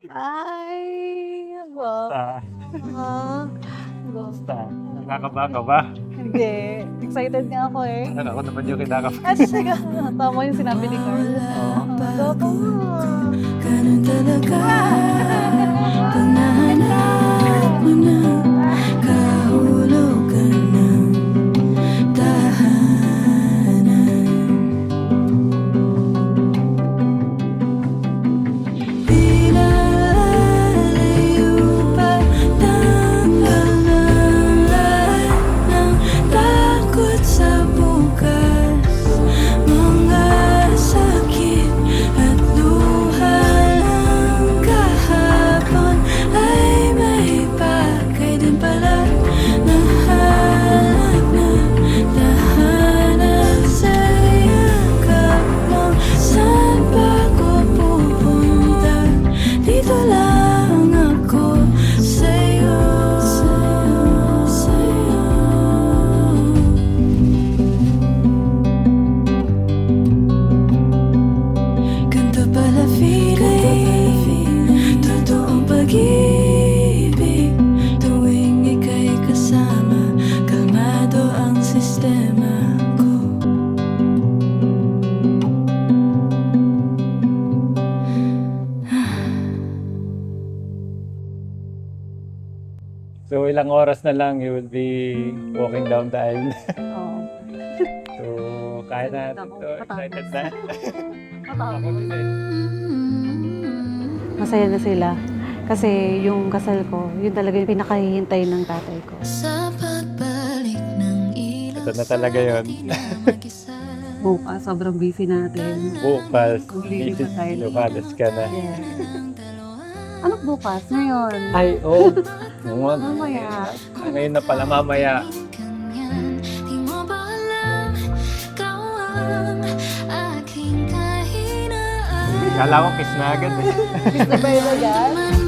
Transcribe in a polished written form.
Ay, Basta, ah, basta. Nakakaba ka ba? hindi. Excited nga ako eh. Ako naman yung kinakaba. At saka, tama yung sinabi ni Carl. Loko. Ganun talaga pag nahanap mo na kahulugan ng tahanan. Di lalayo pa, tanggal ng lahat ng takot sa bukas. Mga sakit at luha ng kahapon ay may bagay din pala. Nahanap na tahanan sa yakap mo. Saan ba ko pupunta? Dito lang ako sa'yo, sa'yo, sa'yo. Ganto pala feeling, totoong pag-ibig. Tuwing ika'y kasama, kalmado ang sistema ko. So, ilang oras na lang you will be walking down the aisle. Oo. So, kaya na natin to. Excited na. Ako din eh. Masaya na sila. Kasi yung kasal ko, yun talaga yung pinakahihintay ng tatay ko. Sa pagbalik ng ilaw, Ito na talaga yun. Bukas, sobrang busy natin. Bukas, Maglilipat tayo. lumalas ka na. Yes. Ano bukas? Ngayon? Ay, oh. Mamaya. Ngayon na pala, mamaya. Di mo ba alam, ikaw ang aking kahinaan. Kala ko kiss na agad eh. Gusto ba yun agad? Man